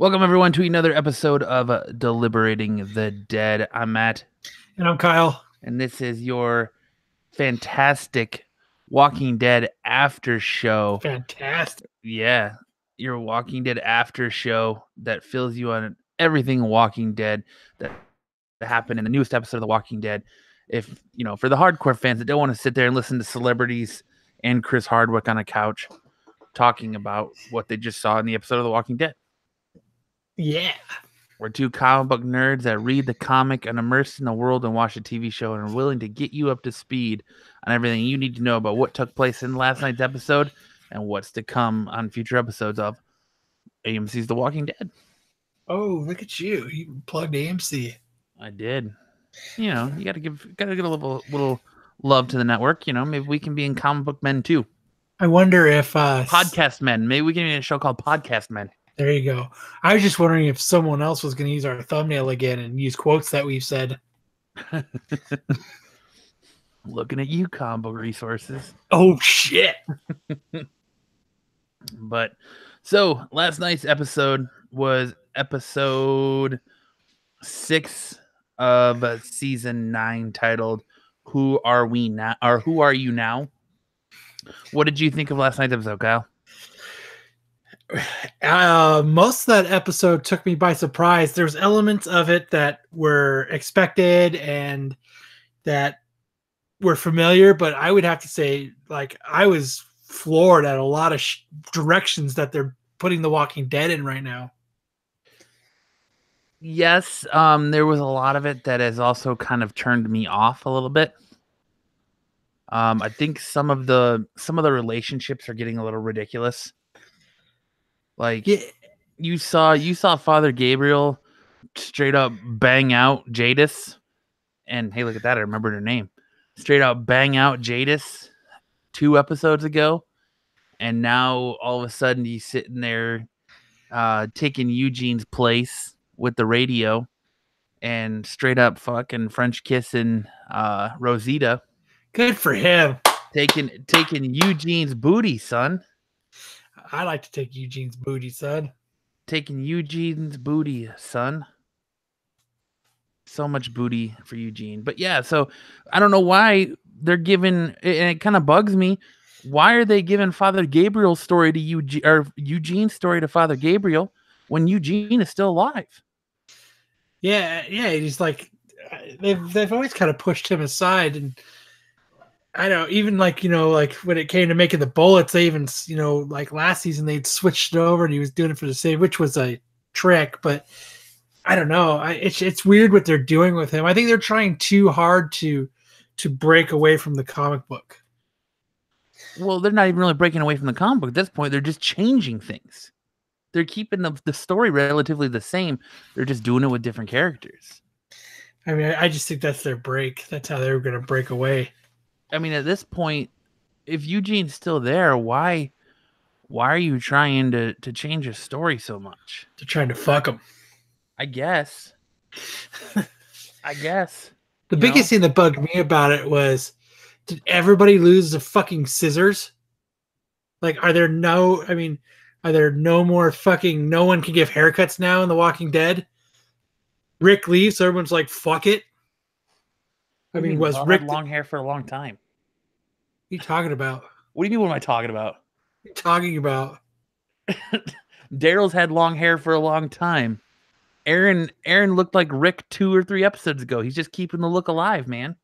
Welcome, everyone, to another episode of Deliberating the Dead. I'm Matt. And I'm Kyle. And this is your fantastic Walking Dead after show. Fantastic. Yeah, your Walking Dead after show that fills you on everything Walking Dead that happened in the newest episode of The Walking Dead. If, for the hardcore fans that don't want to sit there and listen to celebrities and Chris Hardwick on a couch talking about what they just saw in the episode of The Walking Dead. Yeah. We're two comic book nerds that read the comic and immersed in the world and watch a TV show and are willing to get you up to speed on everything you need to know about what took place in last night's episode and what's to come on future episodes of AMC's The Walking Dead. Oh, look at you. You plugged AMC. I did. You gotta give a little love to the network. Maybe we can be in comic book men too. I wonder if Podcast men. Maybe we can be in a show called Podcast Men. There you go. I was just wondering if someone else was going to use our thumbnail again and use quotes that we've said. Looking at you, combo resources. Oh, shit. But so last night's episode was episode 6 of season 9, titled "Who Are We Now?" or "Who Are You Now?" What did you think of last night's episode, Kyle? Most of that episode took me by surprise. There's elements of it that were expected and that were familiar, but I would have to say, I was floored at a lot of directions that they're putting The Walking Dead in right now. Yes, there was a lot of it that has also kind of turned me off a little bit. I think some of the relationships are getting a little ridiculous. You saw Father Gabriel straight up bang out Jadis, and hey, look at that! I remembered her name. Straight up bang out Jadis 2 episodes ago, and now all of a sudden he's sitting there, taking Eugene's place with the radio, and straight up fucking French kissing Rosita. Good for him. Taking Eugene's booty, son. I like to take Eugene's booty, son. Taking Eugene's booty, son. So much booty for Eugene. But yeah, so I don't know why they're giving, and it kind of bugs me. Why are they giving Father Gabriel's story to Eugene, or Eugene's story to Father Gabriel, when Eugene is still alive? Yeah, he's like, they've always kind of pushed him aside, and I know, even when it came to making the bullets, they even, last season they'd switched it over and he was doing it for the save, which was a trick, but I don't know. It's weird what they're doing with him. I think they're trying too hard to break away from the comic book. Well, they're not even really breaking away from the comic book at this point. They're just changing things. They're keeping the story relatively the same. They're just doing it with different characters. I mean, I just think that's their break. That's how they're going to break away. I mean, at this point, if Eugene's still there, why are you trying to change his story so much? They're trying to fuck him. I guess. The biggest thing that bugged me about it was, did everybody lose the fucking scissors? Are there no more fucking, no one can give haircuts now in The Walking Dead? Rick leaves, so everyone's like, fuck it. Was Rick long hair for a long time? What are you talking about? What do you mean? What am I talking about? What are you talking about? Daryl's had long hair for a long time. Aaron looked like Rick 2 or 3 episodes ago. He's just keeping the look alive, man.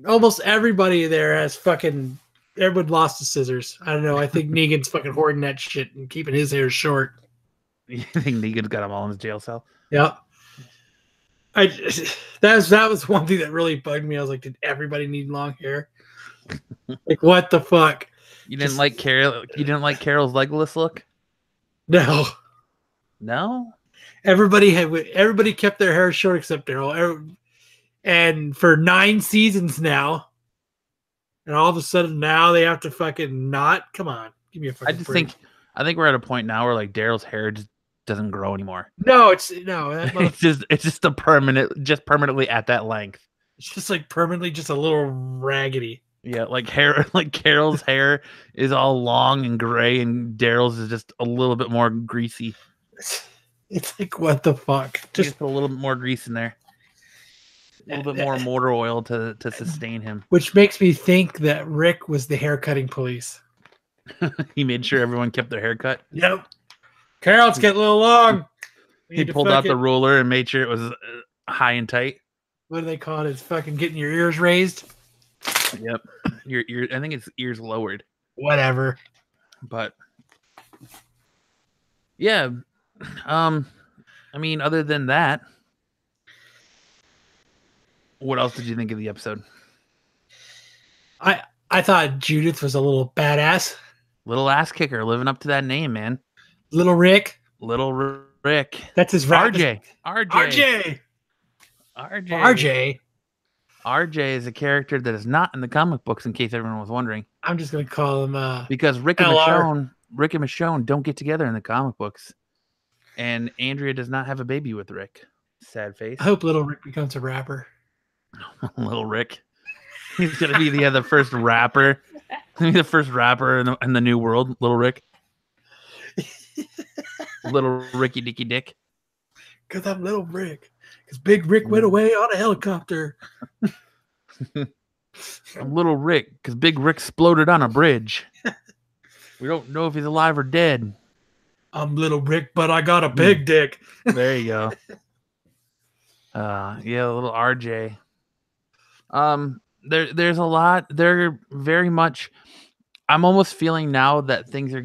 Almost everybody there has fucking, everyone lost the scissors. I don't know. I think Negan's fucking hoarding that shit and keeping his hair short. You think Negan's got them all in his jail cell? Yeah. That was one thing that really bugged me. I was like, did everybody need long hair? What the fuck? You didn't like Carol? You didn't like Carol's Legolas look? No. Everybody kept their hair short except Daryl. And for 9 seasons now, and all of a sudden now they have to fucking not. Come on, give me a fucking break. I think we're at a point now where Daryl's hair just doesn't grow anymore. No. It's just permanently at that length. It's just permanently just a little raggedy. Yeah, Carol's hair is all long and gray, and Daryl's is just a little bit more greasy. It's like, what the fuck? Just put a little bit more grease in there. A little bit more motor oil to sustain him. Which makes me think that Rick was the haircutting police. He made sure everyone kept their haircut. Yep. Carol's getting a little long. He pulled out the ruler and made sure it was high and tight. What do they call it? It's fucking getting your ears raised. Yep. Your ear. I think it's ears lowered. Whatever. But yeah. I mean, other than that, what else did you think of the episode? I thought Judith was a little badass. Little ass kicker, living up to that name, man. Little Rick. Little Rick. That's his RJ. RJ is a character that is not in the comic books, in case everyone was wondering. I'm just gonna call him because Rick and Michonne don't get together in the comic books, and Andrea does not have a baby with Rick. Sad face. I hope Little Rick becomes a rapper. Little Rick. He's gonna be the first rapper. The first rapper in the new world. Little Rick. Little Ricky Dicky Dick. Because I'm Little Rick. Because Big Rick went away on a helicopter. I'm Little Rick because Big Rick exploded on a bridge. We don't know if he's alive or dead. I'm Little Rick, but I got a big dick. There you go. Yeah, little RJ. There's a lot. They're very much. I'm almost feeling now that things are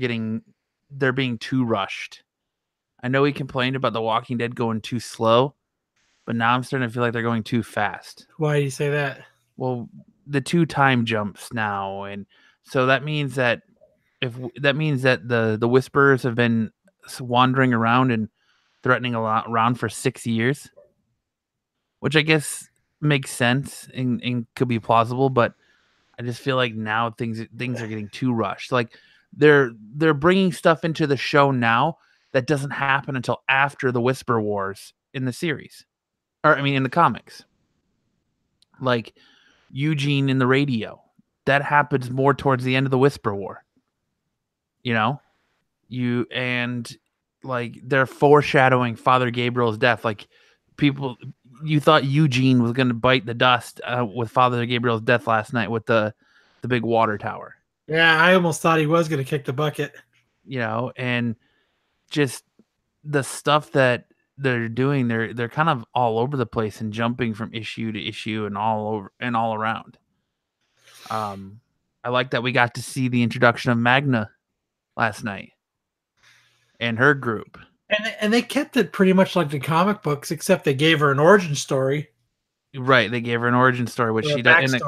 they're being too rushed. I know he complained about The Walking Dead going too slow, but now I'm starting to feel like they're going too fast. Why do you say that? Well, the 2 time jumps now, and so that means that the Whisperers have been wandering around and threatening around for 6 years, which I guess makes sense and could be plausible, but I just feel like now things are getting too rushed. Like they're bringing stuff into the show now that doesn't happen until after the Whisper Wars in the series, or I mean in the comics. Like Eugene in the radio, that happens more towards the end of the Whisper War. You know, like they're foreshadowing Father Gabriel's death. Like you thought Eugene was going to bite the dust with Father Gabriel's death last night with the big water tower. Yeah, I almost thought he was going to kick the bucket. You know, and just the stuff that they're doing, they're kind of all over the place and jumping from issue to issue and all over and all around. I like that we got to see the introduction of Magna last night and her group. And they kept it pretty much like the comic books, except they gave her an origin story. Right, they gave her an origin story, which she doesn't.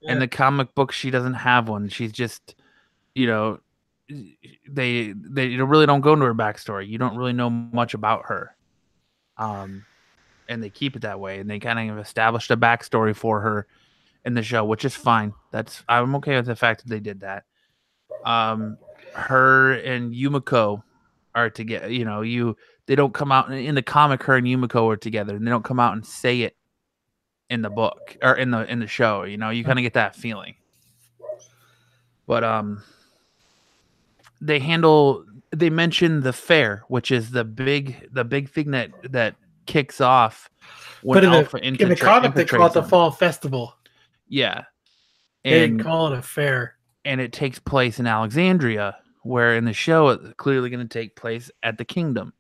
In the comic book, she doesn't have one. She's just, you know, they really don't go into her backstory. You don't really know much about her, and they keep it that way. And they kind of established a backstory for her in the show, which is fine. I'm okay with the fact that they did that. Her and Yumiko are together. You know, they don't come out in the comic. Her and Yumiko are together, and they don't come out and say it in the book or in the show. You know, you kind of get that feeling. But they mention the fair, which is the big thing that kicks off when Alpha in the comic they call it the Fall Festival. Yeah. They call it a fair. And it takes place in Alexandria, where in the show it's clearly going to take place at the Kingdom.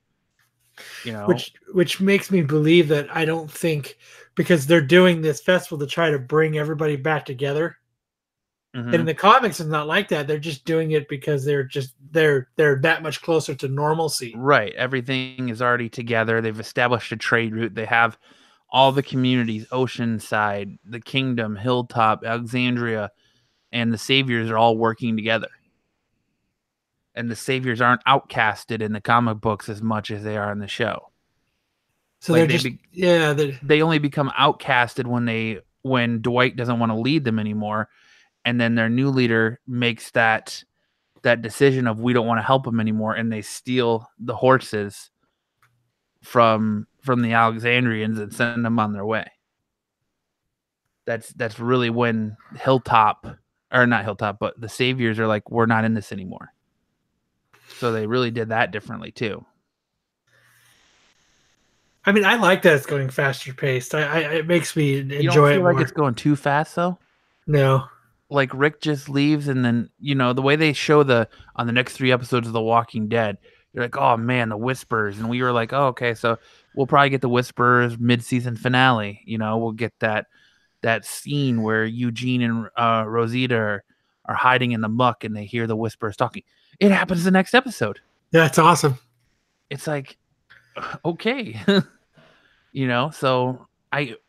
You know, which makes me believe that I don't think, because they're doing this festival to try to bring everybody back together. Mm-hmm. And in the comics, it's not like that. They're just doing it because they're that much closer to normalcy. Right. Everything is already together. They've established a trade route. They have all the communities, Oceanside, the Kingdom, Hilltop, Alexandria, and the Saviors are all working together. And the Saviors aren't outcasted in the comic books as much as they are in the show. So like they only become outcasted when Dwight doesn't want to lead them anymore, and then their new leader makes that decision of we don't want to help them anymore, and they steal the horses from the Alexandrians and send them on their way. That's really when Hilltop, or not Hilltop, but the Saviors are like, we're not in this anymore. So they really did that differently too. I mean, I like that it's going faster paced. It makes me You don't enjoy it feel like more. it's going too fast though? No. Like Rick just leaves, and then the way they show on the next 3 episodes of The Walking Dead, you're like, oh man, the Whispers, and we were like, oh okay, so we'll probably get the Whispers mid-season finale. We'll get that scene where Eugene and Rosita are hiding in the muck, and they hear the Whispers talking. It happens the next episode. Yeah, it's awesome. It's like, okay, So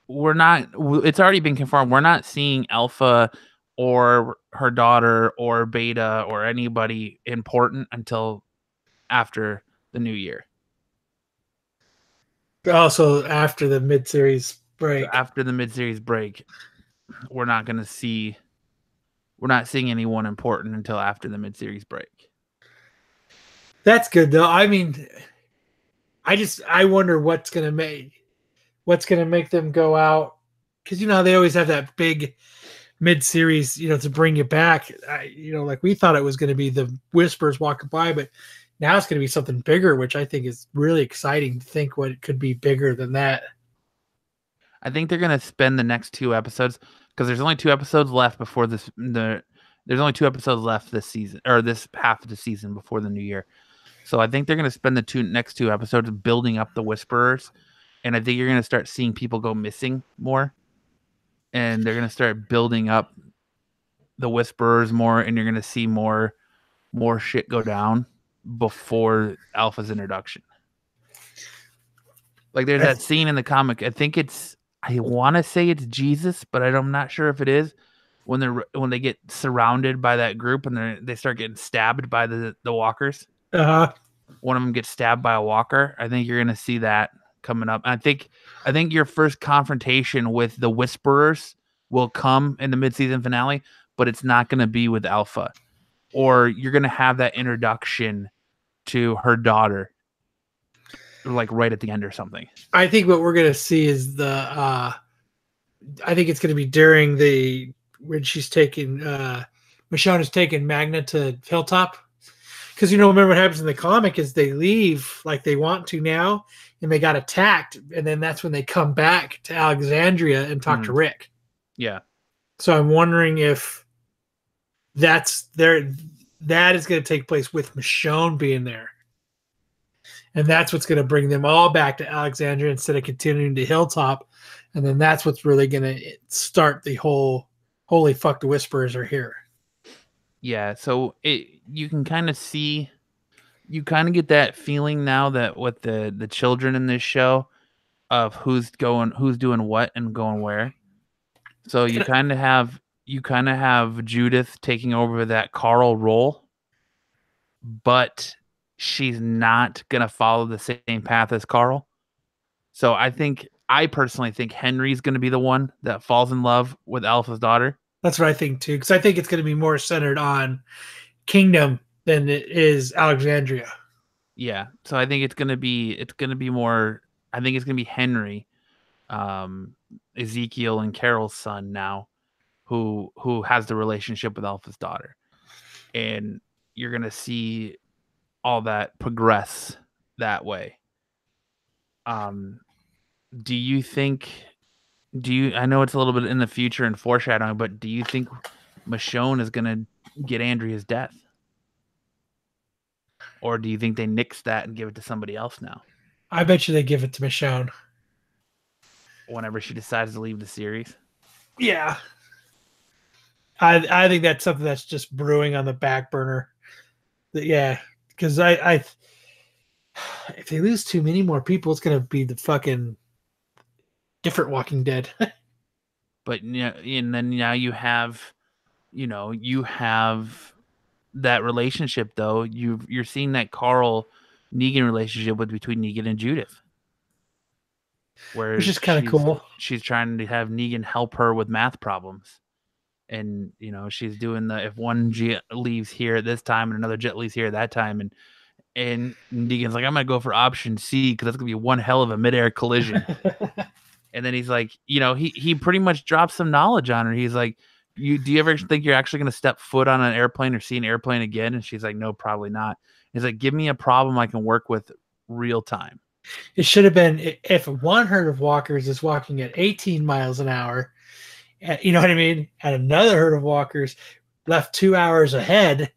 we're not. It's already been confirmed. We're not seeing Alpha or her daughter or Beta or anybody important until after the new year. Also, after the mid-series break. So after the mid-series break, we're not seeing anyone important until after the mid-series break. That's good though. I mean, I wonder what's gonna make them go out, because they always have that big mid-series, to bring you back. Like we thought it was going to be the Whispers walking by, but now it's going to be something bigger, which I think is really exciting to think what it could be bigger than that. I think they're going to spend the next 2 episodes, because there's only 2 episodes left before this. There's only 2 episodes left this season, or this half of the season before the new year. So I think they're going to spend the next 2 episodes building up the Whisperers, and I think you're going to start seeing people go missing more, and they're going to start building up the Whisperers more, and you're going to see more shit go down before Alpha's introduction. Like there's that scene in the comic. I want to say it's Jesus, but I'm not sure if it is. When they get surrounded by that group and they start getting stabbed by the walkers. One of them gets stabbed by a walker. I think you're gonna see that coming up. I think your first confrontation with the Whisperers will come in the mid-season finale, but it's not gonna be with Alpha, or you're gonna have that introduction to her daughter, like right at the end or something. I think what we're gonna see is I think it's gonna be during when she's taking Michonne is taking Magna to Hilltop. Because remember what happens in the comic is they leave like they want to now, and they got attacked, and then that's when they come back to Alexandria and talk to Rick. Yeah. So I'm wondering if that is going to take place with Michonne being there, and that's what's going to bring them all back to Alexandria instead of continuing to Hilltop, and then that's what's really going to start the whole holy fuck, the Whisperers are here. Yeah, so you can kind of see, you kind of get that feeling now that with the children in this show of who's doing what and going where. So you kind of have Judith taking over that Carl role, but she's not gonna follow the same path as Carl. So I personally think Henry's gonna be the one that falls in love with Alpha's daughter. That's what I think too, because I think it's going to be more centered on Kingdom than it is Alexandria. Yeah, so I think it's gonna be more. I think it's gonna be Henry, Ezekiel and Carol's son now, who has the relationship with Alpha's daughter, and you're gonna see all that progress that way. Do you think? I know it's a little bit in the future and foreshadowing, but do you think Michonne is gonna get Andrea's death? Or do you think they nix that and give it to somebody else now? I bet you they give it to Michonne. Whenever she decides to leave the series? Yeah. I think that's something that's just brewing on the back burner. Yeah, because if they lose too many more people, it's going to be the fucking different Walking Dead. But and then now you have that relationship though. You're seeing that Carl Negan relationship between Negan and Judith, where which is kind of cool. She's trying to have Negan help her with math problems, and she's doing if one jet leaves here at this time and another jet leaves here at that time, and Negan's like, I'm gonna go for option C because that's gonna be one hell of a midair collision. And then he's like, he pretty much drops some knowledge on her. He's like, do you ever think you're actually going to step foot on an airplane or see an airplane again? And she's like, no, probably not. He's like, give me a problem I can work with real time. It should have been if one herd of walkers is walking at 18 miles an hour, you know what I mean? And another herd of walkers left 2 hours ahead,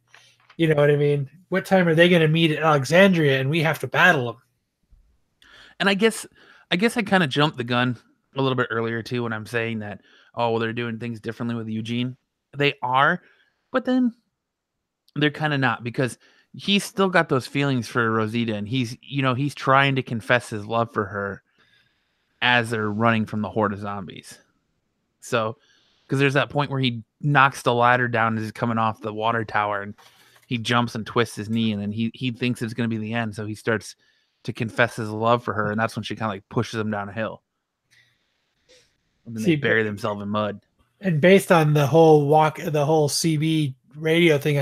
you know what I mean? What time are they going to meet at Alexandria and we have to battle them? And I guess I kind of jumped the gun a little bit earlier too when I'm saying that, oh, well, they're doing things differently with Eugene. They are, but then they're kind of not, because he's still got those feelings for Rosita, and he's trying to confess his love for her as they're running from the horde of zombies. So, because there's that point where he knocks the ladder down as he's coming off the water tower, and he jumps and twists his knee, and then he thinks it's going to be the end, so he starts to confess his love for her, and that's when she kind of like pushes him down a hill. And then they bury themselves in mud. And based on the whole CB radio thing,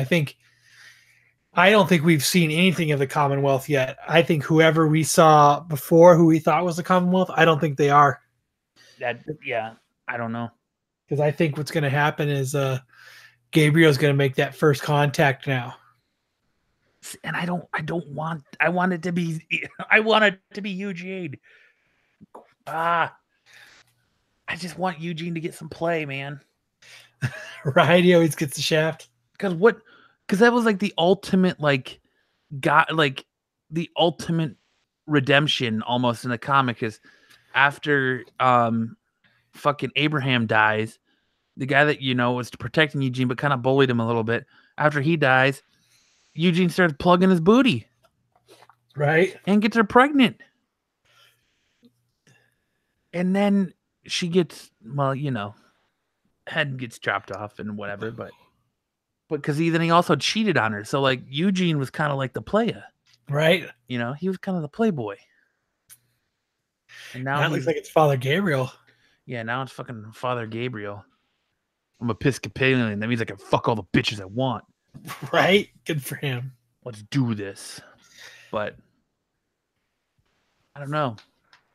I don't think we've seen anything of the Commonwealth yet. I think whoever we saw before, who we thought was the Commonwealth, I don't think they are. I don't know. Because I think what's going to happen is Gabriel's going to make that first contact now. And I want it to be Eugene. I just want Eugene to get some play, man. Right? He always gets the shaft. Because that was like the ultimate, like, the ultimate redemption almost in the comic is after fucking Abraham dies, the guy that was protecting Eugene but kind of bullied him a little bit. After he dies, Eugene starts plugging his booty, right, and gets her pregnant, and then she gets head gets chopped off and whatever, but because he also cheated on her, so like Eugene was kind of like the playa, right? He was kind of the playboy. And now it looks like it's Father Gabriel. Yeah, now it's fucking Father Gabriel. I'm Episcopalian. That means I can fuck all the bitches I want. Right? Good for him. Let's do this. But I don't know.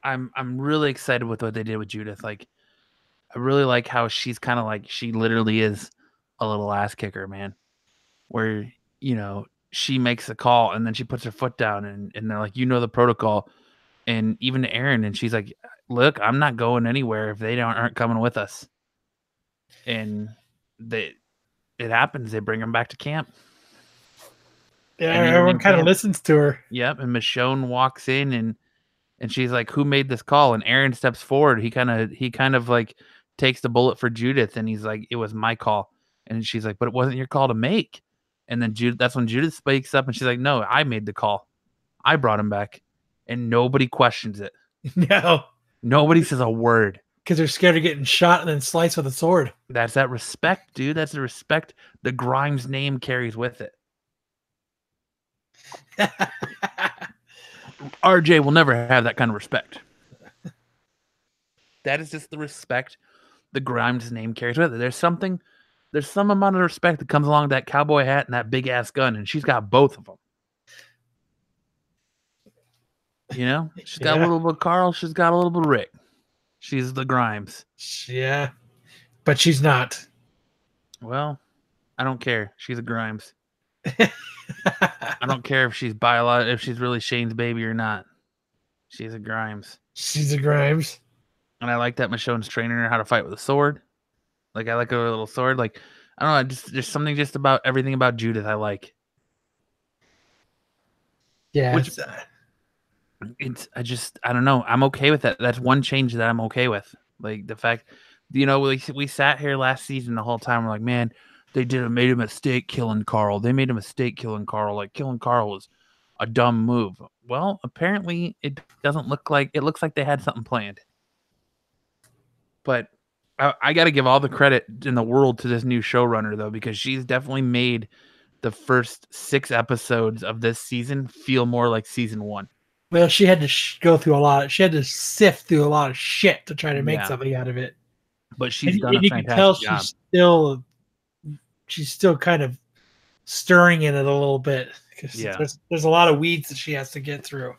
I'm really excited with what they did with Judith. Like, I really like how she's kind of like, she literally is a little ass kicker, man. Where, she makes a call and then she puts her foot down and they're like, the protocol. And even to Aaron, and she's like, look, I'm not going anywhere if they aren't coming with us. And it happens. They bring him back to camp. Yeah, everyone kind of listens to her. Yep, and Michonne walks in and she's like, "Who made this call?" And Aaron steps forward. He kind of like takes the bullet for Judith, and he's like, "It was my call." And she's like, "But it wasn't your call to make." And then that's when Judith speaks up, and she's like, "No, I made the call. I brought him back." And nobody questions it. No. Nobody says a word. Because they're scared of getting shot and then sliced with a sword. That's that respect, dude. That's the respect the Grimes name carries with it. RJ will never have that kind of respect. That is just the respect the Grimes name carries with it. There's some amount of respect that comes along with that cowboy hat and that big ass gun, and she's got both of them. She's got a little bit of Carl. She's got a little bit of Rick. She's the Grimes. Yeah, but she's not. Well, I don't care. She's a Grimes. I don't care if she's if she's really Shane's baby or not. She's a Grimes. She's a Grimes. And I like that Michonne's training her how to fight with a sword. Like, I like her little sword. Like, I don't know. There's something just about everything about Judith I like. Yeah. I don't know. I'm okay with that. That's one change that I'm okay with. Like the fact, we sat here last season the whole time. We're like, man, they made a mistake killing Carl. They made a mistake killing Carl. Like, killing Carl was a dumb move. Well, apparently it doesn't look like it. Looks like they had something planned. But I got to give all the credit in the world to this new showrunner, though, because she's definitely made the first 6 episodes of this season feel more like season 1. Well, she had to go through a lot. She had to sift through a lot of shit to try to make something out of it. But she's done a fantastic job. She's still kind of stirring in it a little bit because there's a lot of weeds that she has to get through.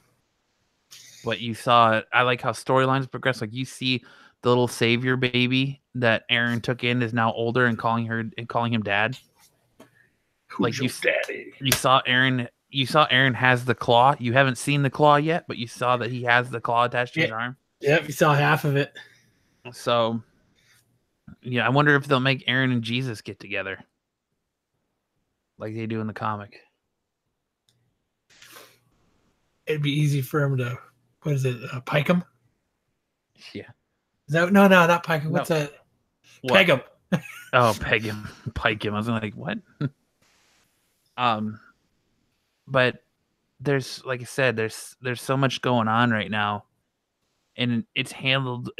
But you saw it. I like how storylines progress. Like, you see the little savior baby that Aaron took in is now older and calling him dad. Who's your daddy? You saw Aaron. you saw Aaron has the claw. You haven't seen the claw yet, but you saw that he has the claw attached to his arm. Yep, you saw half of it. So, yeah, I wonder if they'll make Aaron and Jesus get together, like they do in the comic. It'd be easy for him to, what is it, pike him? Yeah. No, not pike him. What's that? What? Peg him. Oh, peg him, pike him. I was like, what? But there's, like I said, there's so much going on right now, and it's handled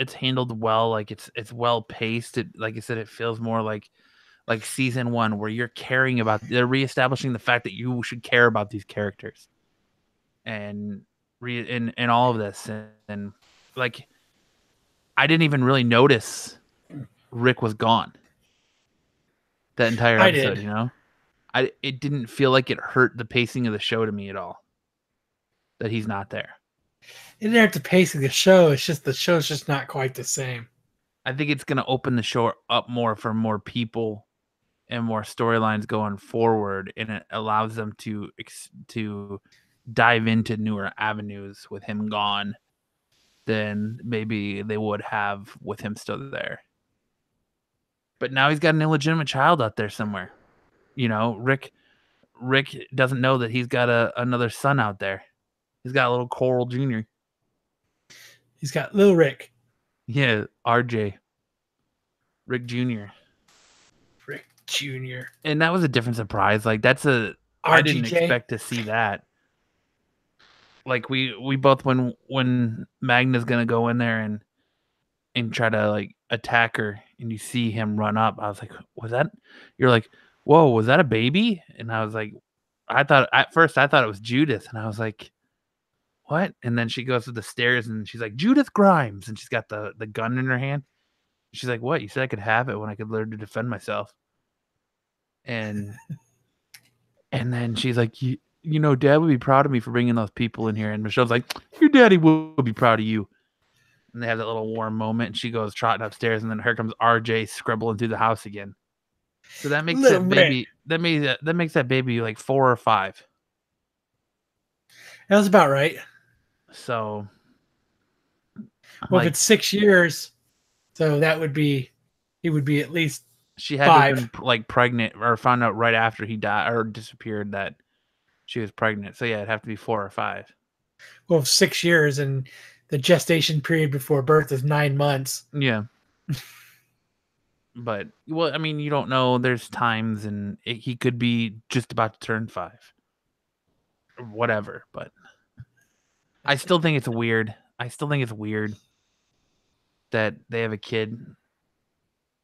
well. Like it's well paced. It, like I said, it feels more like season 1, where you're caring about. They're reestablishing the fact that you should care about these characters, and in all of this, and like I didn't even really notice Rick was gone that entire episode. You know, it didn't feel like it hurt the pacing of the show to me at all that he's not there. It didn't have to pace the show. It's just the show's just not quite the same. I think it's going to open the show up more for more people and more storylines going forward, and it allows them to dive into newer avenues with him gone than maybe they would have with him still there. But now he's got an illegitimate child out there somewhere. You know, Rick doesn't know that he's got another son out there. He's got a little Coral Jr. He's got little Rick. Yeah, RJ. Rick Jr. Rick Jr. And that was a different surprise. Like I didn't expect to see that. Like we both, when Magna's gonna go in there and try to like attack her, and you see him run up, I was like, was that? You're like, whoa, was that a baby? And I was like, at first I thought it was Judith, and I was like, what? And then she goes to the stairs and she's like, Judith Grimes, and she's got the gun in her hand. She's like, what? You said I could have it when I could learn to defend myself. And then she's like, you know, Dad would be proud of me for bringing those people in here. And Michelle's like, your daddy will be proud of you. And they have that little warm moment, and she goes trotting upstairs, and then here comes RJ scribbling through the house again. So that makes that baby that makes that baby like 4 or 5. That was about right. So, well, if it's 6 years, so that would be, he would be at least she had 5. to have been like pregnant, or found out right after he died or disappeared that she was pregnant. So yeah, it'd have to be 4 or 5. Well, 6 years, and the gestation period before birth is 9 months. Yeah. But, well, I mean, you don't know. There's times, and he could be just about to turn 5. Or whatever, but I still think it's weird. That they have a kid.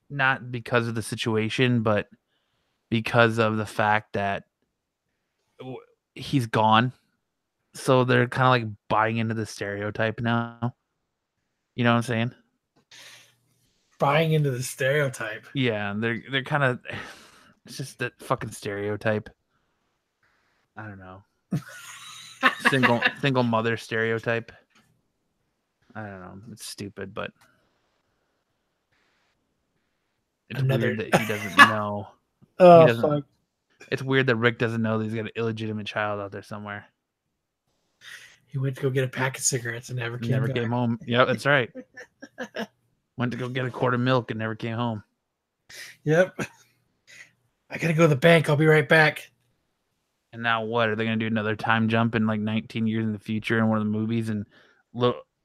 Not because of the situation, but because of the fact that he's gone. So they're kind of like buying into the stereotype now. You know what I'm saying? Buying into the stereotype. Yeah, they're kind of, it's just that fucking stereotype. I don't know. single mother stereotype. I don't know. It's stupid, but it's weird that he doesn't know. Fuck. It's weird that Rick doesn't know that he's got an illegitimate child out there somewhere. He went to go get a pack of cigarettes and never came home. Yep, that's right. Went to go get a quart of milk and never came home. Yep. I gotta go to the bank. I'll be right back. And now what? Are they gonna do another time jump in like 19 years in the future in one of the movies, and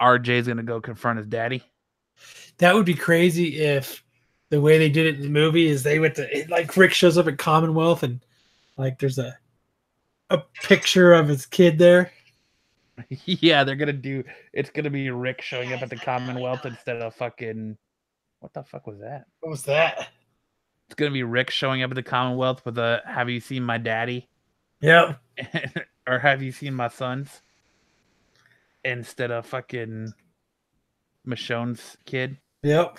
RJ's gonna go confront his daddy? That would be crazy if the way they did it in the movie is they went to, like, Rick shows up at Commonwealth and like there's a picture of his kid there. Yeah, it's gonna be Rick showing up at the Commonwealth instead of fucking, what the fuck was that? What was that? It's gonna be Rick showing up at the Commonwealth with a "Have you seen my daddy?" Yep. Or "Have you seen my sons?" Instead of fucking Michonne's kid. Yep.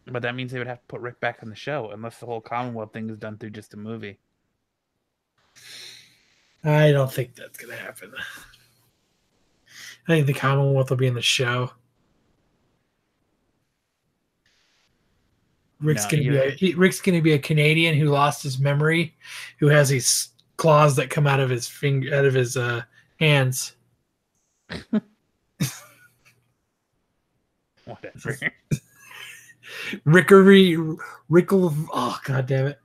But that means they would have to put Rick back on the show, unless the whole Commonwealth thing is done through just a movie. I don't think that's gonna happen. I think the Commonwealth will be in the show. Rick's gonna be a Canadian who lost his memory, who has these claws that come out of his hands. Whatever. Rickle. Oh god damn it,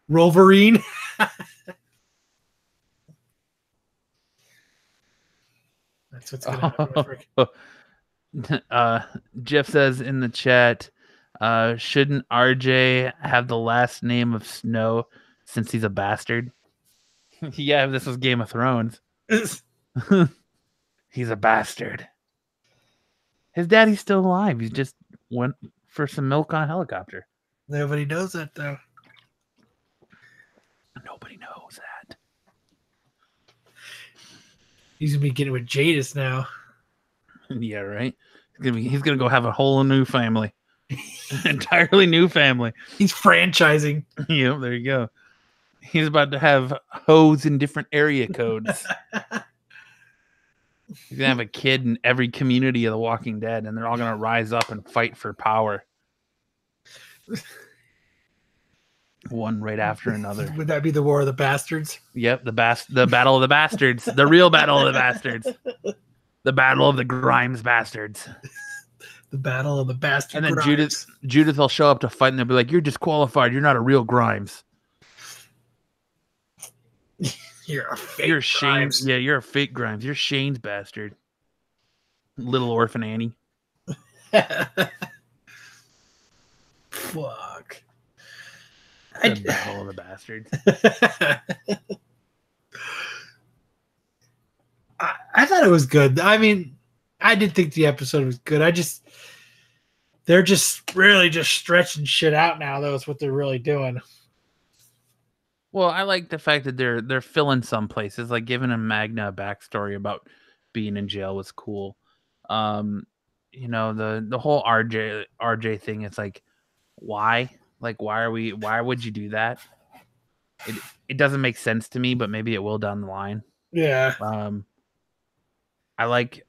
Wolverine. That's what's gonna happen. Jeff says in the chat, shouldn't RJ have the last name of Snow since he's a bastard? Yeah, this was Game of Thrones. He's a bastard. His daddy's still alive. He just went for some milk on a helicopter. Nobody knows that, though. Nobody knows that. He's gonna be getting with Jadis now. Yeah, right. He's gonna go have a whole new family, entirely new family. He's franchising. Yep, there you go. He's about to have hoes in different area codes. He's gonna have a kid in every community of The Walking Dead, and they're all gonna rise up and fight for power. One right after another. Would that be the War of the Bastards? Yep, the Battle of the Bastards. The real Battle of the Bastards. The Battle of the Grimes Bastards. The Battle of the Bastards. And then Judith will show up to fight, and they'll be like, "You're disqualified. You're not a real Grimes. You're a fake You're Grimes. Shane. Yeah, you're a fake Grimes. You're Shane's bastard. Little orphan Annie." Fuck. The Battle of the Bastards. I thought it was good. I mean, I did think the episode was good. They're just really just stretching shit out now. Though is what they're really doing. Well, I like the fact that they're filling some places, like giving a Magna a backstory about being in jail was cool. You know, the whole RJ thing. It's like, why? Like, why would you do that? It doesn't make sense to me, but maybe it will down the line. Yeah. I like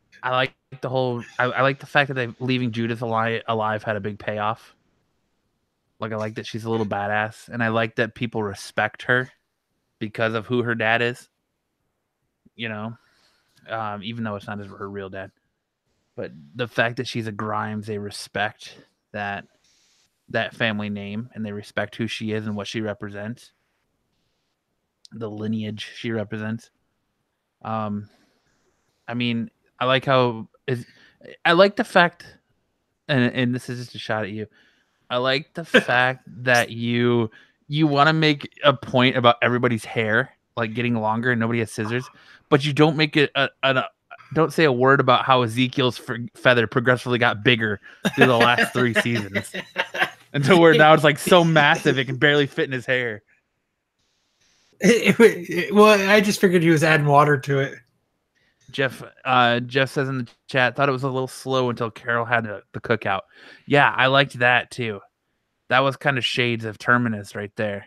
the whole. I like the fact that they leaving Judith alive had a big payoff. Like, I like that she's a little badass, and I like that people respect her because of who her dad is. You know, even though it's not her real dad, but the fact that she's a Grimes, they respect that family name, and they respect who she is and what she represents, the lineage she represents. I mean, I like the fact, and this is just a shot at you. I like the fact that you want to make a point about everybody's hair like getting longer and nobody has scissors, but you don't make it don't say a word about how Ezekiel's feather progressively got bigger through the last 3 seasons until where now it's like so massive it can barely fit in his hair. Well, I just figured he was adding water to it. Jeff says in the chat, thought it was a little slow until Carol had the cookout. Yeah, I liked that too. That was kind of shades of Terminus right there.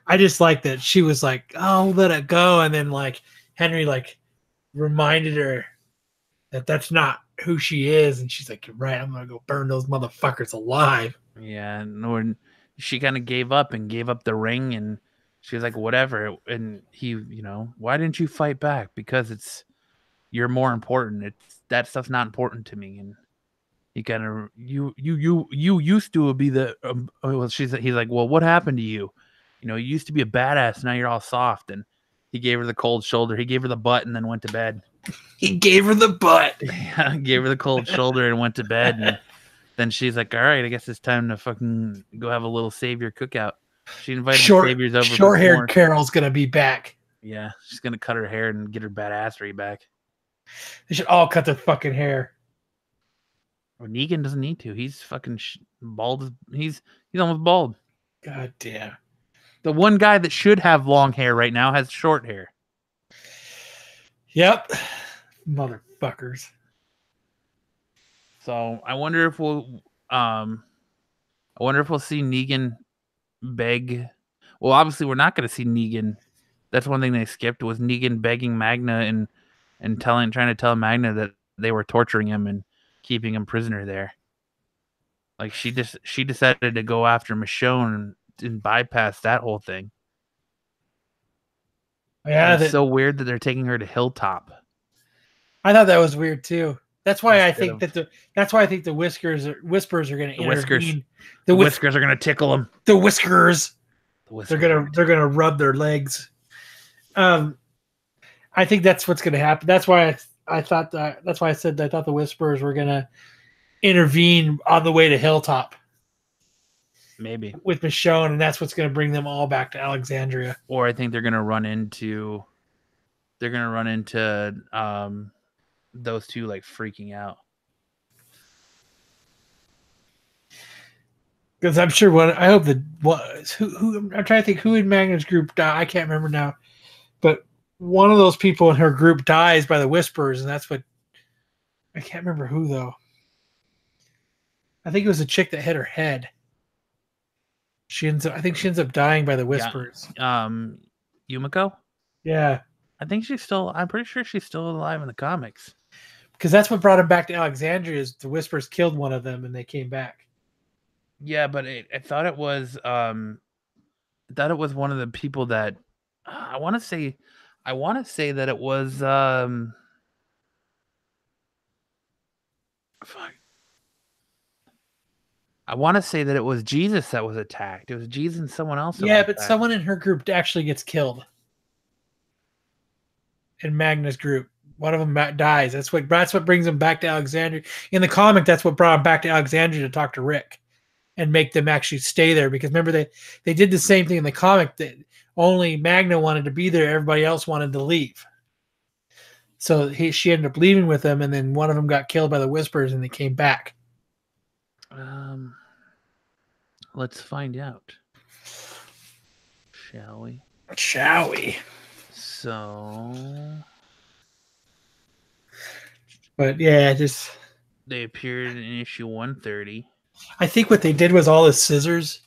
I just like that she was like, "Oh, let it go," and then like Henry like reminded her that that's not who she is, and she's like, "You're right. I'm gonna go burn those motherfuckers alive." Yeah, and she kind of gave up the ring, and she was like, "Whatever." And he, you know, why didn't you fight back? Because you're more important. That stuff's not important to me. And he kind of you used to be the. He's like, "Well, what happened to you? You know, you used to be a badass. Now you're all soft." And he gave her the cold shoulder. He gave her the butt, and then went to bed. He gave her the butt. Yeah, gave her the cold shoulder and went to bed. And then she's like, "All right, I guess it's time to fucking go have a little savior cookout." She invited the saviors over. Short-haired Carol's gonna be back. Yeah, she's gonna cut her hair and get her badassery back. They should all cut their fucking hair. Well, Negan doesn't need to. He's fucking bald. He's almost bald. God damn. The one guy that should have long hair right now has short hair. Yep. Motherfuckers. So I wonder if we'll see Negan beg. Well, obviously we're not going to see Negan. That's one thing they skipped was Negan begging Magna and trying to tell Magna that they were torturing him and keeping him prisoner there. Like she decided to go after Michonne and bypass that whole thing. Yeah, It's so weird that they're taking her to Hilltop. I thought that was weird too. That's why I Instead think of- the Whispers are going to The whiskers. intervene. The whiskers are gonna tickle him. The Whiskers. The whiskers They're gonna rub their legs. I think that's what's gonna happen. That's why I thought that. That's why I said I thought the Whispers were gonna intervene on the way to Hilltop Maybe. with Michonne, and that's what's gonna bring them all back to Alexandria. Or I think they're gonna run into those two like freaking out. Because I'm sure I hope that who I'm trying to think who in Magna's group died. I can't remember now, but one of those people in her group dies by the Whispers, and that's what I can't remember who though. I think it was a chick that hit her head. I think she ends up dying by the Whispers. Yumiko? Yeah. I'm pretty sure she's still alive in the comics. Because that's what brought him back to Alexandria is the Whispers killed one of them and they came back. Yeah, but I thought it was one of the people that I want to say that it was fuck. I want to say that it was Jesus that was attacked. It was Jesus and someone else. Yeah, but someone in her group actually gets killed. In Magna's group, one of them dies. That's what brings them back to Alexandria. In the comic, that's what brought them back to Alexandria to talk to Rick and make them actually stay there. Because remember, they did the same thing in the comic that only Magna wanted to be there. Everybody else wanted to leave. So she ended up leaving with them, and then one of them got killed by the Whispers, and they came back. Let's find out. Shall we? So, but yeah, they appeared in issue 130. I think what they did was all the scissors.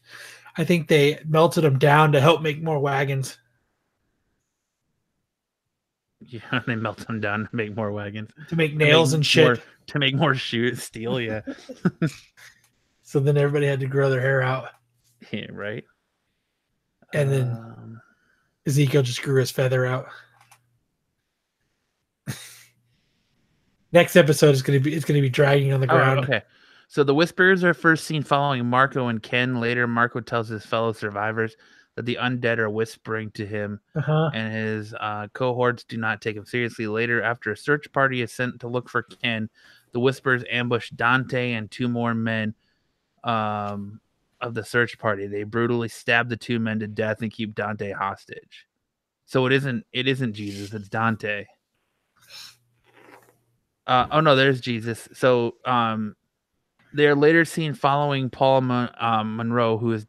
I think they melted them down to help make more wagons. Yeah, they melt them down to make more wagons. To make nails and shit. To make more steel, yeah. So then everybody had to grow their hair out. Yeah, right. And then Ezekiel just grew his feather out. Next episode is going to be dragging on the ground. Okay. So the Whispers are first seen following Marco and Ken. Later, Marco tells his fellow survivors that the undead are whispering to him, and his cohorts do not take him seriously. Later, after a search party is sent to look for Ken, the Whispers ambush Dante and two more men of the search party. They brutally stab the two men to death and keep Dante hostage. So it isn't Jesus, it's Dante. Oh no, there's Jesus. So they are later seen following Paul Monroe, who is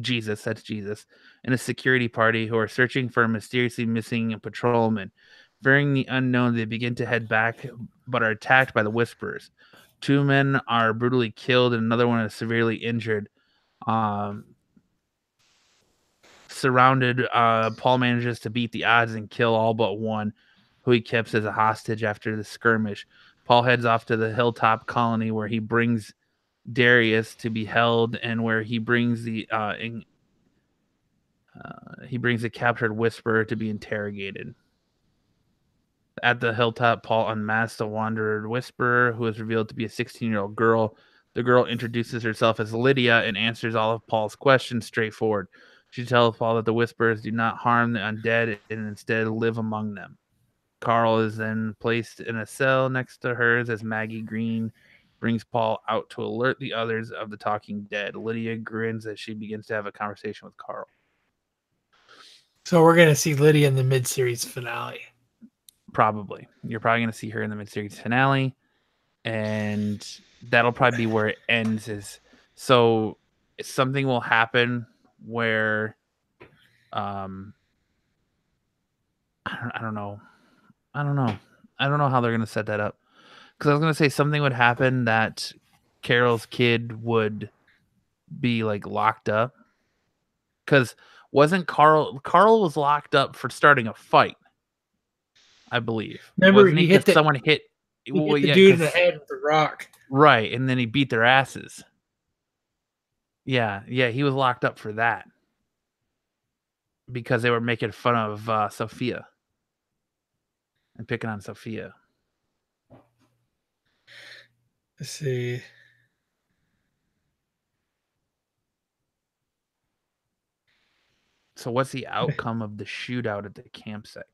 Jesus, that's Jesus, and a security party who are searching for a mysteriously missing patrolman. Fearing the unknown, they begin to head back, but are attacked by the Whispers. Two men are brutally killed, and another one is severely injured. Surrounded, Paul manages to beat the odds and kill all but one, who he keeps as a hostage after the skirmish. Paul heads off to the Hilltop colony, where he brings Darius to be held, and where he brings the captured Whisperer to be interrogated. At the Hilltop, Paul unmasks a wanderer Whisperer, who is revealed to be a 16-year-old girl. The girl introduces herself as Lydia and answers all of Paul's questions straightforward. She tells Paul that the Whisperers do not harm the undead and instead live among them. Carl is then placed in a cell next to hers as Maggie Green brings Paul out to alert the others of the talking dead. Lydia grins as she begins to have a conversation with Carl. So we're going to see Lydia in the mid-series finale. Probably. You're probably going to see her in the mid-series finale, and that'll probably be where it ends. So something will happen where I don't know. I don't know how they're going to set that up. Because I was going to say something would happen that Carol's kid would be like locked up. Because wasn't Carl was locked up for starting a fight, I believe. Remember, he hit someone hit the dude in the head with the rock. Right, and then he beat their asses. Yeah, he was locked up for that. because they were making fun of Sophia and picking on Sophia. Let's see. So what's the outcome of the shootout at the campsite?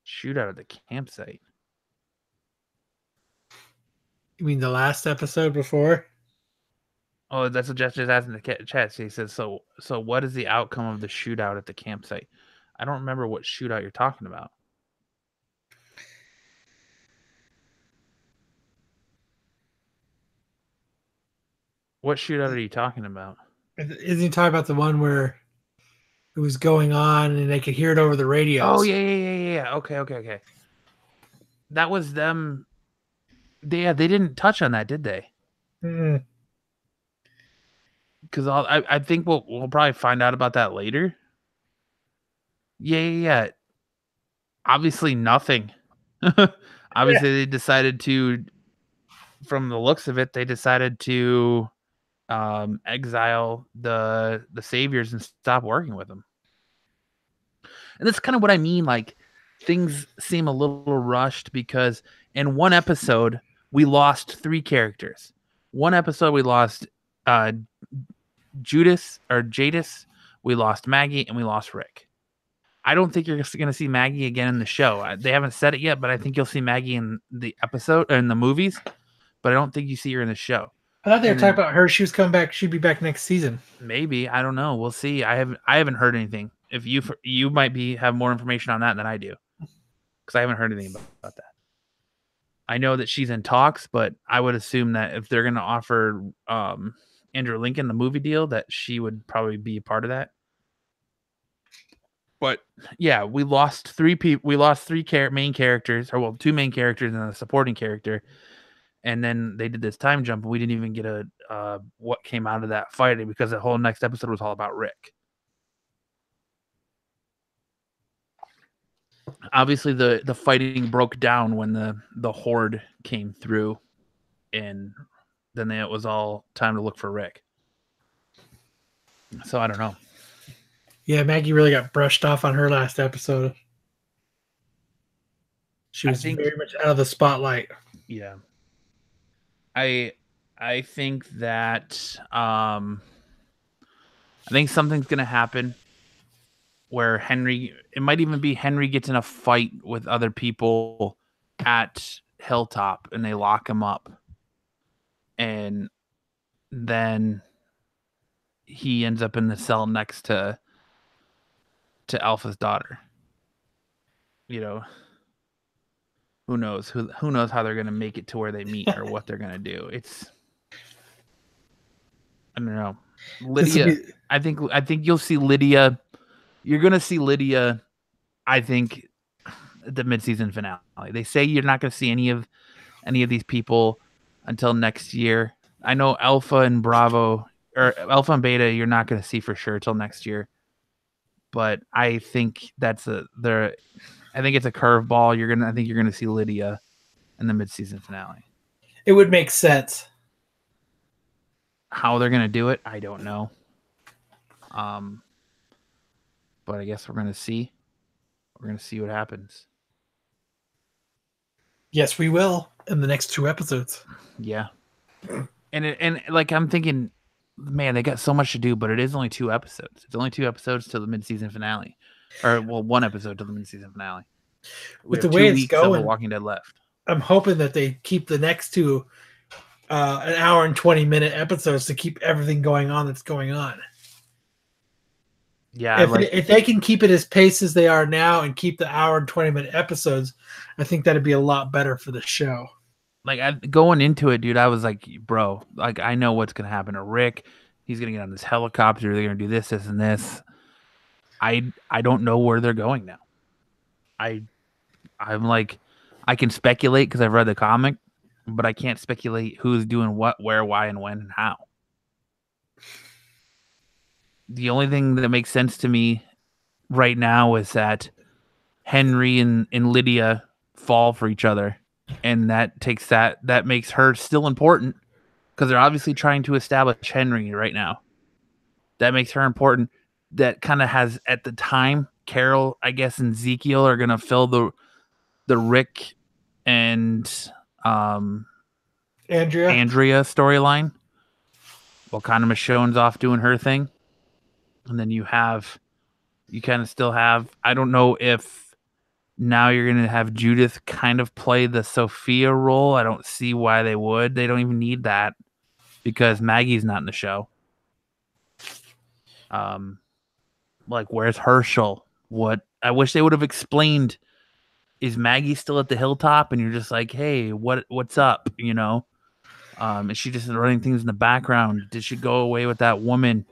Shootout at the campsite. You mean the last episode before? Oh, that's what Jeff just asked in the chat. He says, so what is the outcome of the shootout at the campsite? I don't remember what shootout you're talking about. What shootout are you talking about? Isn't he talking about the one where it was going on and they could hear it over the radios? Oh, yeah. Okay. That was them. They didn't touch on that, did they? Mm-mm. Because I think we'll probably find out about that later. Yeah. Obviously nothing. Obviously they decided to, from the looks of it, they decided to exile the saviors and stop working with them. And that's kind of what I mean. Like, things seem a little rushed because in one episode we lost 3 characters. One episode we lost Jadis, we lost Maggie, and we lost Rick. I don't think you're going to see Maggie again in the show. They haven't said it yet, but I think you'll see Maggie in the episode or in the movies. But I don't think you see her in the show. I thought they were talking about her. She was coming back. She'd be back next season. Maybe, I don't know. We'll see. I haven't heard anything. If you might have more information on that than I do, because I haven't heard anything about that. I know that she's in talks, but I would assume that if they're going to offer Andrew Lincoln the movie deal, that she would probably be a part of that. But yeah, we lost 3 people. We lost 3 main characters, or well, 2 main characters and a supporting character. And then they did this time jump, and we didn't even get what came out of that fighting because the whole next episode was all about Rick. Obviously, the fighting broke down when the horde came through, and then it was all time to look for Rick. So I don't know. Yeah, Maggie really got brushed off on her last episode. She was very much out of the spotlight. Yeah. I think that I think something's gonna happen where it might even be Henry gets in a fight with other people at Hilltop and they lock him up, and then he ends up in the cell next to Alpha's daughter. You know, who knows how they're gonna make it to where they meet or what they're gonna do. I don't know. Lydia, I think you'll see Lydia. You're gonna see Lydia, I think, at the mid-season finale. They say you're not gonna see any of these people until next year. I know Alpha and Bravo or Alpha and Beta you're not gonna see for sure till next year. But I think I think it's a curveball. I think you're gonna see Lydia in the mid-season finale. It would make sense. How they're gonna do it, I don't know. But I guess we're gonna see. We're gonna see what happens. Yes, we will in the next 2 episodes. Yeah, and like I'm thinking, man, they got so much to do, but it is only 2 episodes. It's only 2 episodes till the mid-season finale, or well, 1 episode till the mid-season finale. With the way it's going, Walking Dead left. I'm hoping that they keep the next 2 an hour and 20-minute episodes to keep everything going on that's going on. Yeah, if they can keep it as pace as they are now and keep the hour and 20-minute episodes, I think that'd be a lot better for the show. Like going into it, dude, I was like, bro, like I know what's gonna happen to Rick. He's gonna get on this helicopter. They're gonna do this, and this. I don't know where they're going now. I'm like, I can speculate because I've read the comic, but I can't speculate who's doing what, where, why, and when, and how. The only thing that makes sense to me right now is that Henry and Lydia fall for each other, and that makes her still important because they're obviously trying to establish Henry right now. that makes her important. That kind of has at the time, Carol, I guess, and Ezekiel are gonna fill the Rick and Andrea storyline. While kind of Michonne's off doing her thing. And then you kind of still have, I don't know if now you're going to have Judith kind of play the Sophia role. I don't see why they would. They don't even need that because Maggie's not in the show. Like, where's Herschel? What? I wish they would have explained, is Maggie still at the hilltop? And you're just like, hey, what's up? You know? Is she just running things in the background? Did she go away with that woman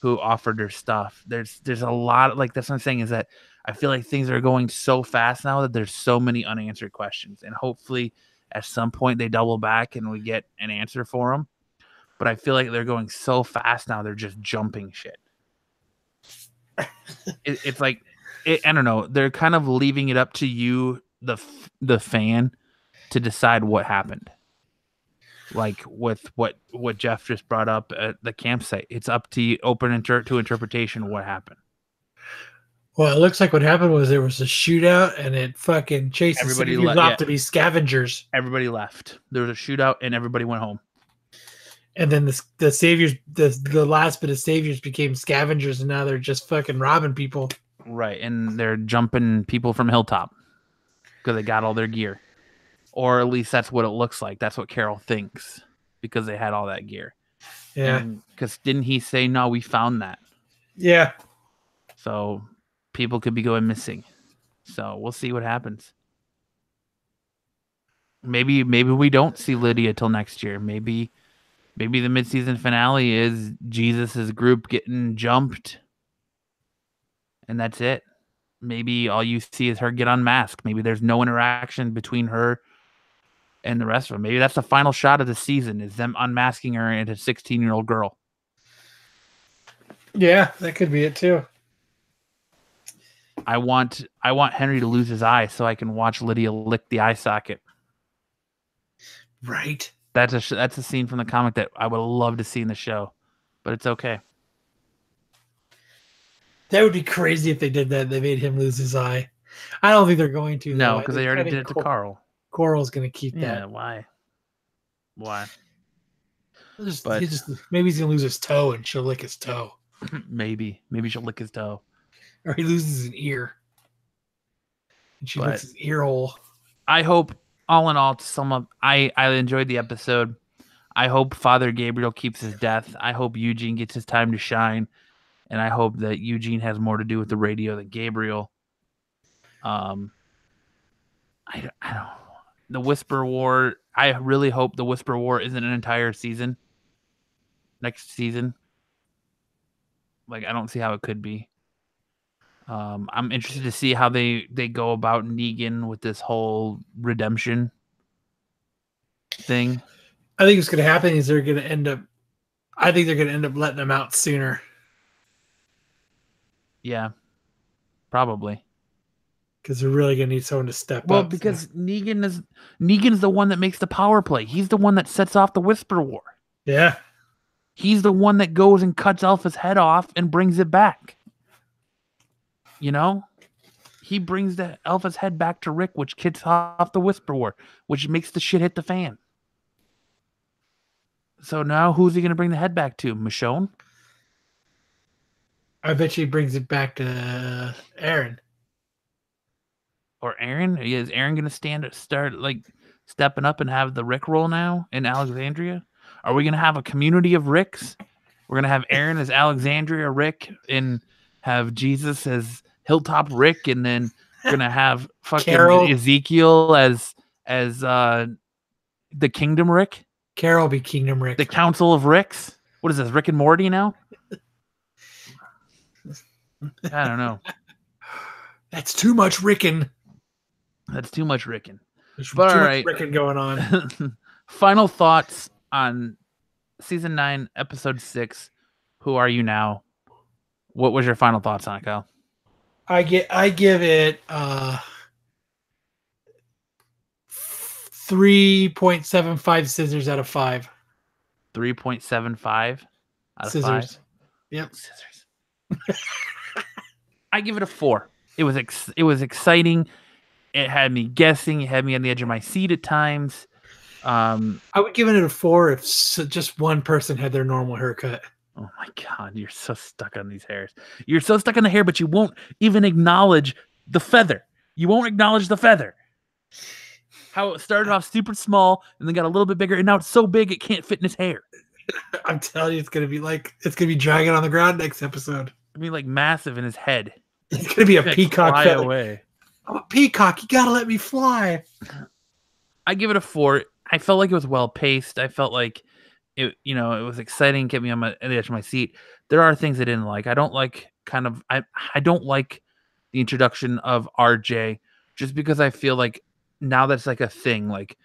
who offered her stuff? There's a lot of, like, that's what I'm saying, is that I feel like things are going so fast now that there's so many unanswered questions, and hopefully at some point they double back and we get an answer for them. But I feel like they're going so fast now, they're just jumping shit. It's like, I don't know. They're kind of leaving it up to you, the fan, to decide what happened. Like with what Jeff just brought up at the campsite, it's up to you, open to interpretation, what happened. Well, it looks like what happened was there was a shootout and it fucking chased everybody off to be scavengers. Everybody left. There was a shootout and everybody went home. And then the saviors, the last bit of saviors became scavengers, and now they're just fucking robbing people. Right, and they're jumping people from Hilltop because they got all their gear. Or at least that's what it looks like. That's what Carol thinks, because they had all that gear. Yeah. Because didn't he say, no, we found that? Yeah. So people could be going missing. So we'll see what happens. Maybe we don't see Lydia till next year. Maybe the mid-season finale is Jesus's group getting jumped, and that's it. Maybe all you see is her get unmasked. Maybe there's no interaction between her and the rest of them. Maybe that's the final shot of the season, is them unmasking her into a 16-year-old girl. Yeah, that could be it too. I want Henry to lose his eye so I can watch Lydia lick the eye socket. Right. That's a scene from the comic that I would love to see in the show, but it's okay. That would be crazy if they did that. They made him lose his eye. I don't think they're going to. No, because they already did it to Carl. Coral's going to keep that. Yeah, why? Maybe he's going to lose his toe and she'll lick his toe. Maybe she'll lick his toe. Or he loses an ear. And she licks his ear hole. I hope, all in all, to sum up, I enjoyed the episode. I hope Father Gabriel keeps his death. I hope Eugene gets his time to shine. And I hope that Eugene has more to do with the radio than Gabriel. I don't. The Whisper War. I really hope the Whisper War isn't an entire season. Next season. Like, I don't see how it could be. I'm interested to see how they go about Negan with this whole redemption thing. I think what's going to happen is they're going to end up letting him out sooner. Yeah, probably. Because they're really going to need someone to step up. Well, because Negan's the one that makes the power play. He's the one that sets off the Whisper War. Yeah. He's the one that goes and cuts Alpha's head off and brings it back. You know? He brings the Alpha's head back to Rick, which kicks off the Whisper War, which makes the shit hit the fan. So now who's he going to bring the head back to? Michonne? I bet he brings it back to Aaron. Or Aaron? Is Aaron going to start like stepping up and have the Rick role now in Alexandria? Are we going to have a community of Ricks? We're going to have Aaron as Alexandria Rick and have Jesus as Hilltop Rick, and then we're going to have fucking Carol. Ezekiel as the Kingdom Rick. Carol be Kingdom Rick. The Council of Ricks. What is this, Rick and Morty now? I don't know. That's too much Rickin'. That's too much Rickin'. There's too much Rickin' going on. Final thoughts on season 9, episode 6. Who Are You Now? What was your final thoughts on it, Kyle? I give it 3.75 scissors out of 5. 3.75 out of scissors. 5. Yep. Scissors. I give it a 4. It was exciting. It had me guessing. It had me on the edge of my seat at times. I would give it a 4 if just one person had their normal haircut. Oh my God, you're so stuck on these hairs. You're so stuck on the hair, but you won't even acknowledge the feather. You won't acknowledge the feather. How it started off super small and then got a little bit bigger, and now it's so big it can't fit in his hair. I'm telling you, it's gonna be dragging on the ground next episode. I mean, like massive in his head. It's gonna be a peacock fly feather. away. I'm a peacock. You gotta let me fly. I give it a 4. I felt like it was well paced. I felt like it was exciting, kept me on the edge of my seat. There are things I didn't like. I don't like I don't like the introduction of RJ, just because I feel like now that's like a thing. Like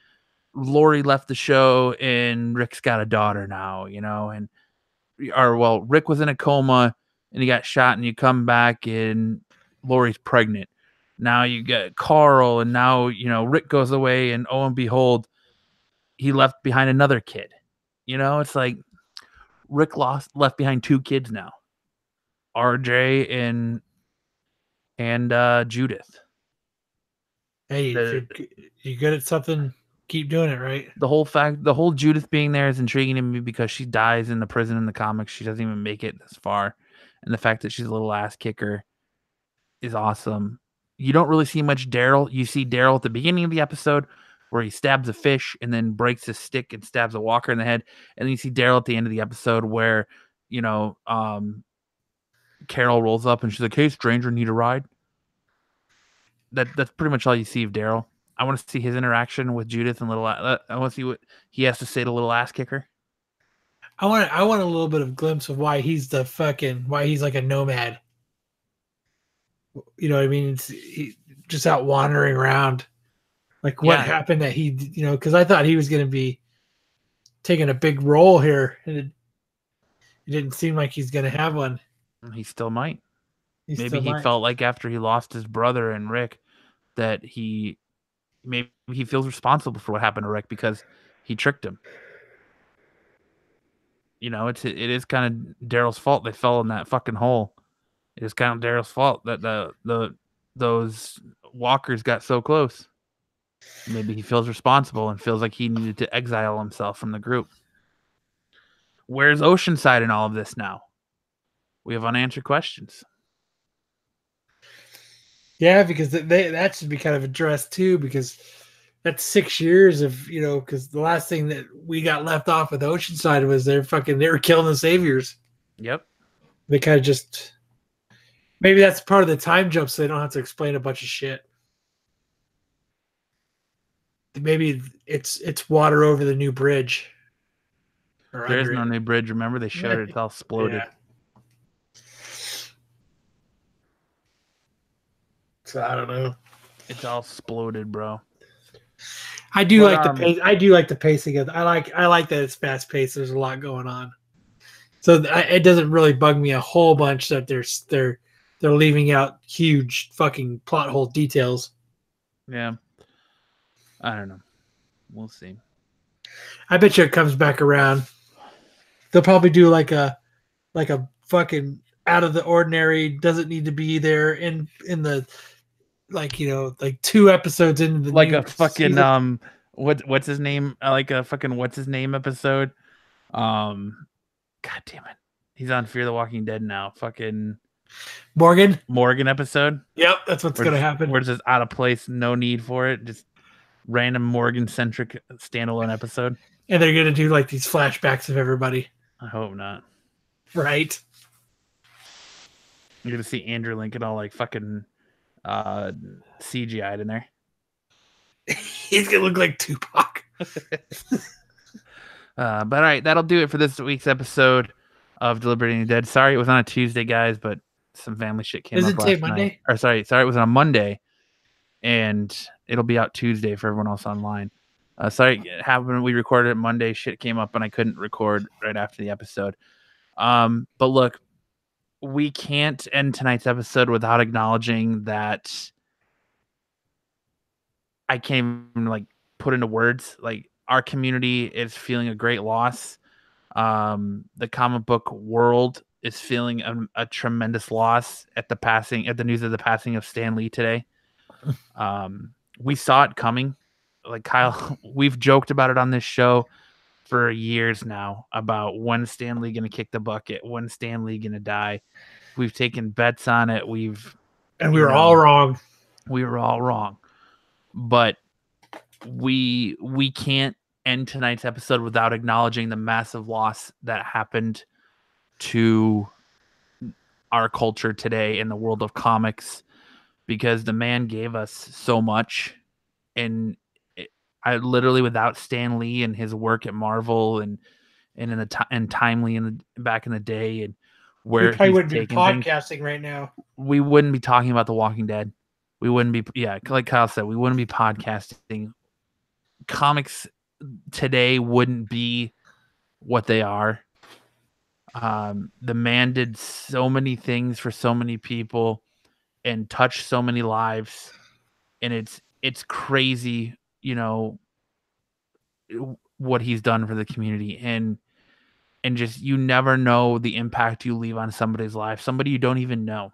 Lori left the show and Rick's got a daughter now, Rick was in a coma and he got shot, and you come back and Lori's pregnant. Now you get Carl, and now, Rick goes away, and oh and behold, he left behind another kid. It's like Rick left behind 2 kids now. RJ and Judith. Hey, you're good at something, keep doing it, right? The whole Judith being there is intriguing to me because she dies in the prison in the comics. She doesn't even make it this far. And the fact that she's a little ass kicker is awesome. You don't really see much Daryl. You see Daryl at the beginning of the episode where he stabs a fish and then breaks his stick and stabs a walker in the head. And then you see Daryl at the end of the episode where, Carol rolls up and she's like, "Hey, stranger, need a ride?" That's pretty much all you see of Daryl. I want to see his interaction with Judith and I want to see what he has to say to little ass kicker. I want a little bit of glimpse of why he's like a nomad. You know what I mean? He just out wandering around. Like what happened that he, because I thought he was going to be taking a big role here, and it didn't seem like he's going to have one. He still might. Maybe he felt like after he lost his brother and Rick that maybe he feels responsible for what happened to Rick because he tricked him. It is kind of Daryl's fault they fell in that fucking hole. It is kind of Daryl's fault that those walkers got so close. Maybe he feels responsible and feels like he needed to exile himself from the group. Where's Oceanside in all of this now? We have unanswered questions. Yeah, because that should be kind of addressed too, because that's 6 years of, because the last thing that we got left off with Oceanside was they were killing the saviors. Yep. They kind of just, maybe that's part of the time jump so they don't have to explain a bunch of shit. Maybe it's water over the new bridge. There is no new bridge. Remember, they showed it. It's all exploded. Yeah. So I don't know. It's all exploded, bro. I do like the pace. I do like the pacing of. I like that it's fast paced. There's a lot going on, so it doesn't really bug me a whole bunch that they're leaving out huge fucking plot hole details. Yeah, I don't know. We'll see. I bet you it comes back around. They'll probably do like a fucking out of the ordinary. Doesn't need to be there in the. Like 2 episodes into the like a fucking season. What's his name? Like a fucking what's his name episode? God damn it, he's on Fear the Walking Dead now. Fucking Morgan episode. Yep, that's what's gonna happen. Where it's just out of place, no need for it, just random Morgan centric standalone episode. And they're gonna do like these flashbacks of everybody. I hope not. Right. You're gonna see Andrew Lincoln all like fucking. CGI'd in there. He's gonna look like Tupac. But all right, that'll do it for this week's episode of Deliberating the Dead. Sorry it was on a Tuesday, guys, but some family shit came up last night. Or sorry, it was on a Monday, and it'll be out Tuesday for everyone else online. Sorry, when we recorded it Monday, shit came up and I couldn't record right after the episode. But look, we can't end tonight's episode without acknowledging that I can't even put into words. Like, our community is feeling a great loss. The comic book world is feeling a tremendous loss at the news of the passing of Stan Lee today. We saw it coming. Like Kyle, we've joked about it on this show for years now about when Stan Lee going to kick the bucket, when Stan Lee going to die. We've taken bets on it. We were all wrong. We were all wrong. But we can't end tonight's episode without acknowledging the massive loss that happened to our culture today in the world of comics, because the man gave us so much. And I literally, without Stan Lee and his work at Marvel and Timely back in the day, and where we probably wouldn't be podcasting right now. We wouldn't be talking about The Walking Dead. We wouldn't be, like Kyle said, we wouldn't be podcasting. Comics today wouldn't be what they are. The man did so many things for so many people and touched so many lives, and it's crazy, what he's done for the community, and just, you never know the impact you leave on somebody's life, somebody you don't even know.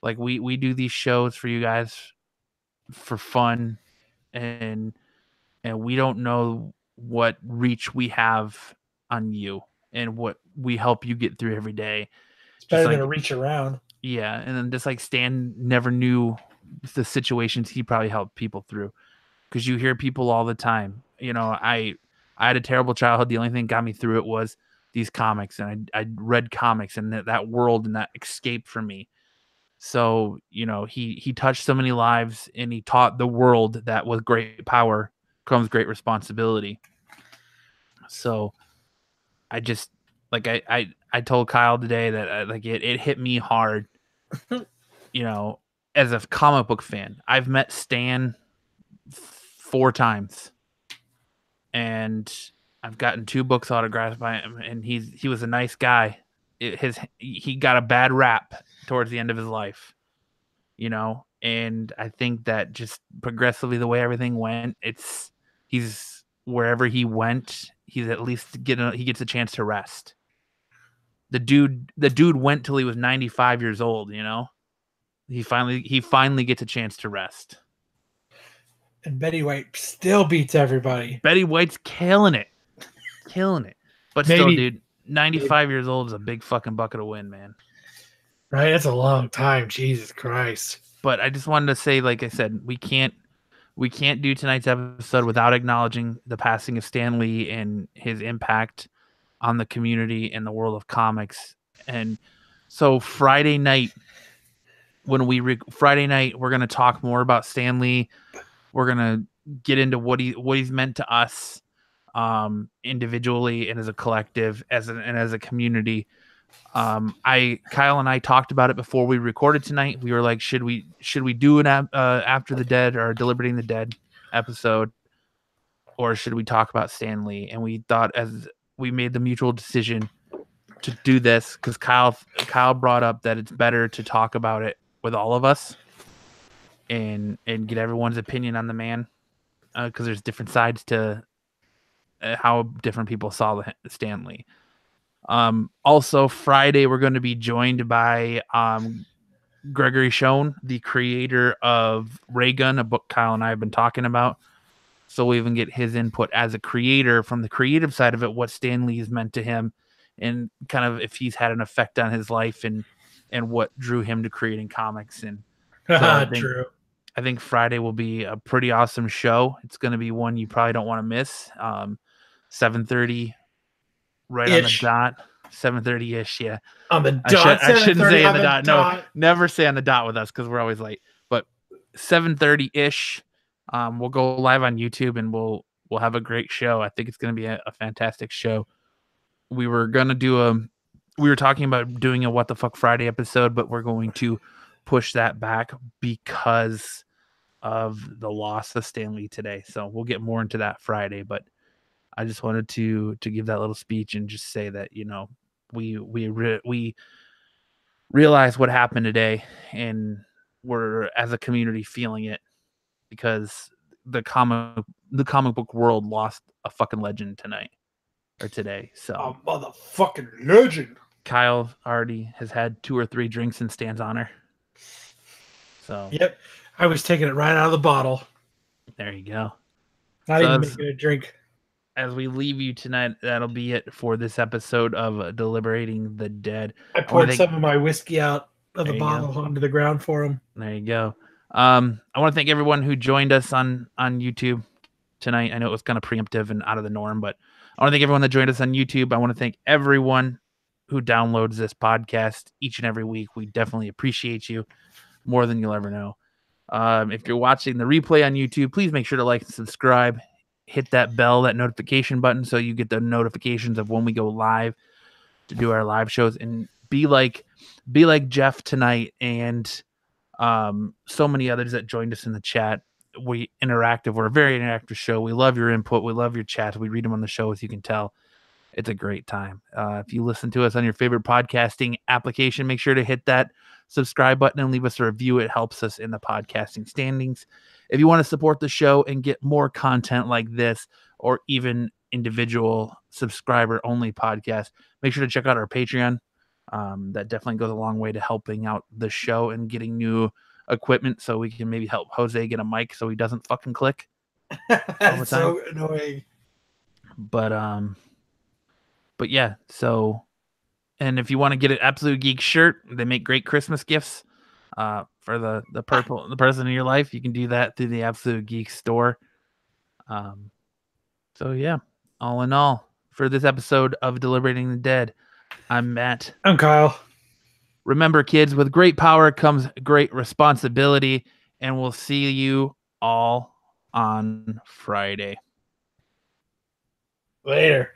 Like we do these shows for you guys for fun, and we don't know what reach we have on you and what we help you get through every day. It's better than a reach around. Yeah. And then just like Stan never knew the situations he probably helped people through, because you hear people all the time. I had a terrible childhood. The only thing that got me through it was these comics, and I read comics, and that world and that escape for me. So, he touched so many lives, and he taught the world that with great power comes great responsibility. So I just, like, I told Kyle today that it hit me hard, as a comic book fan. I've met Stan 4 times, and I've gotten 2 books autographed by him, and he was a nice guy. He got a bad rap towards the end of his life, and I think that just progressively the way everything went, he's wherever he went, he's at least he gets a chance to rest. The dude went till he was 95 years old, he finally gets a chance to rest. And Betty White still beats everybody. Betty White's killing it. But still, dude, 95 years old is a big fucking bucket of wind, man. Right? That's a long time. Jesus Christ. But I just wanted to say, like I said, we can't do tonight's episode without acknowledging the passing of Stan Lee and his impact on the community and the world of comics. And so Friday night, we're going to talk more about Stan Lee. We're going to get into what he's meant to us, individually and as a collective, and as a community. Kyle and I talked about it before we recorded tonight. We were like, should we do an After the Dead or Deliberating the Dead episode, or should we talk about Stan Lee? And we thought, as we made the mutual decision to do this, because Kyle brought up that it's better to talk about it with all of us and get everyone's opinion on the man, because there's different sides to how different people saw Stan Lee. Also Friday, we're going to be joined by Gregory Schoen, the creator of Ray Gun, a book Kyle and I have been talking about. So we even get his input as a creator from the creative side of it, what Stan Lee has meant to him, and kind of if he's had an effect on his life, and what drew him to creating comics. And so True. I think Friday will be a pretty awesome show. It's going to be one you probably don't want to miss. 7:30. Right ish. On the dot, 7:30-ish. Yeah, on the dot. I shouldn't say on the dot. No, never say on the dot with us, because we're always late. But 7:30-ish, we'll go live on YouTube, and we'll have a great show. I think it's going to be a fantastic show. We were talking about doing a What the Fuck Friday episode, but we're going to push that back because of the loss of Stan Lee today. So we'll get more into that Friday, but I just wanted to give that little speech and just say that, we realize what happened today, and we're, as a community, feeling it, because the comic book world lost a fucking legend today. So a motherfucking legend. Kyle already has had 2 or 3 drinks and stands on her. So Yep, I was taking it right out of the bottle. there you go. Not even making a drink. As we leave you tonight, that'll be it for this episode of Deliberating the Dead. I poured some of my whiskey out of the bottle onto the ground for him. There you go. I want to thank everyone who joined us on YouTube tonight. I know it was kind of preemptive and out of the norm, but I want to thank everyone that joined us on YouTube. I want to thank everyone who downloads this podcast each and every week. We definitely appreciate you more than you'll ever know. If you're watching the replay on YouTube, please make sure to like and subscribe. Hit that bell, that notification button, so you get the notifications of when we go live to do our live shows. And be like Jeff tonight and so many others that joined us in the chat. We're a very interactive show. We love your input. We love your chats. We read them on the show, as you can tell. It's a great time. If you listen to us on your favorite podcasting application, make sure to hit that subscribe button and leave us a review. It helps us in the podcasting standings. If you want to support the show and get more content like this, or even individual subscriber only podcast, make sure to check out our Patreon. That definitely goes a long way to helping out the show and getting new equipment, so we can maybe help Jose get a mic so he doesn't fucking click. That's so annoying. But yeah, so, and if you want to get an Absolute Geek shirt, they make great Christmas gifts for the person in your life. You can do that through the Absolute Geek store. So yeah, all in all, for this episode of Deliberating the Dead, I'm Matt. I'm Kyle. Remember, kids, with great power comes great responsibility, and we'll see you all on Friday. Later.